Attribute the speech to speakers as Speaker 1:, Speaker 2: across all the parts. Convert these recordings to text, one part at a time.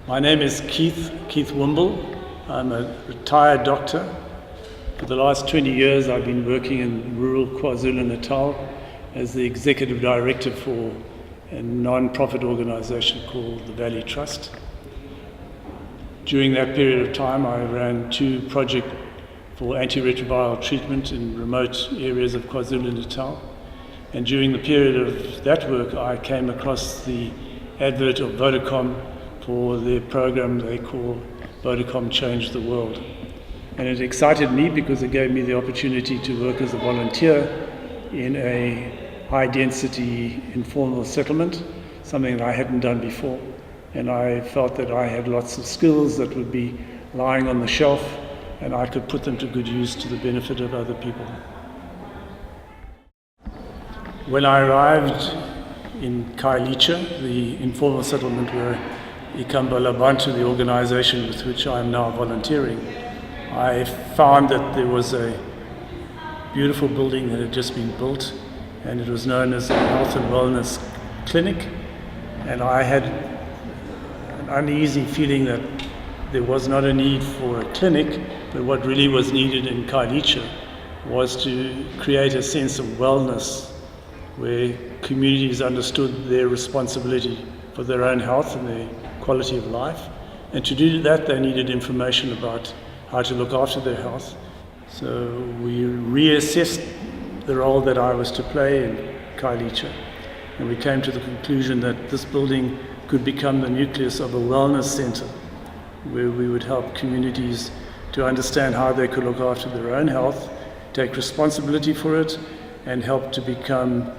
Speaker 1: My name is Keith Wimble. I'm a retired doctor. For the last 20 years I've been working in rural KwaZulu-Natal as the executive director for a non-profit organization called the Valley Trust. During that period of time I ran 2 projects for antiretroviral treatment in remote areas of KwaZulu-Natal. And during the period of that work I came across the advert of Vodacom for their program they call Vodacom Change the World. And it excited me because it gave me the opportunity to work as a volunteer in a high-density informal settlement, something that I hadn't done before. And I felt that I had lots of skills that would be lying on the shelf and I could put them to good use to the benefit of other people. When I arrived in Khayelitsha, the informal settlement where Ikamva Labantu, the organization with which I am now volunteering, I found that there was a beautiful building that had just been built and it was known as a health and wellness clinic, and I had an uneasy feeling that there was not a need for a clinic, but what really was needed in Khayelitsha was to create a sense of wellness where communities understood their responsibility for their own health and their quality of life. And to do that, they needed information about how to look after their health. So we reassessed the role that I was to play in Khayelitsha. And we came to the conclusion that this building could become the nucleus of a wellness center where we would help communities to understand how they could look after their own health, take responsibility for it, and help to become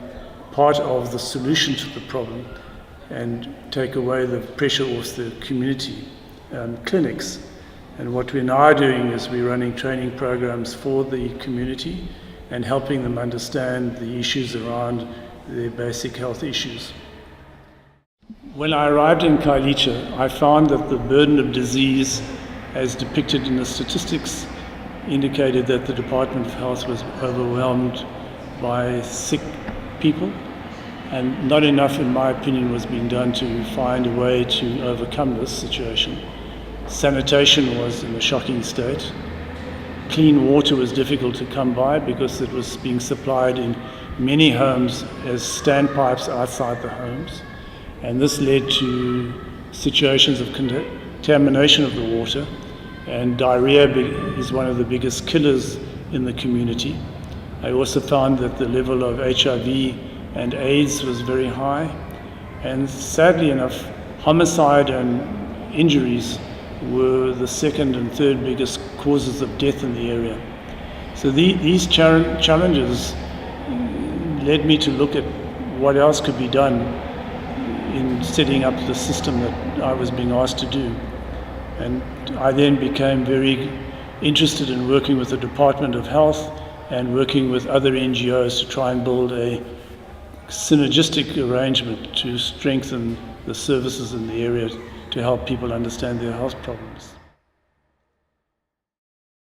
Speaker 1: part of the solution to the problem and take away the pressure off the community clinics. And what we're now doing is we're running training programs for the community and helping them understand the issues around their basic health issues. When I arrived in Khayelitsha, I found that the burden of disease, as depicted in the statistics, indicated that the Department of Health was overwhelmed by sick people, and not enough, in my opinion, was being done to find a way to overcome this situation. Sanitation was in a shocking state. Clean water was difficult to come by because it was being supplied in many homes as standpipes outside the homes. And this led to situations of contamination of the water, and diarrhea is one of the biggest killers in the community. I also found that the level of HIV and AIDS was very high, and sadly enough, homicide and injuries were the second and third biggest causes of death in the area. So these challenges led me to look at what else could be done in setting up the system that I was being asked to do. And I then became very interested in working with the Department of Health and working with other NGOs to try and build a synergistic arrangement to strengthen the services in the area to help people understand their health problems.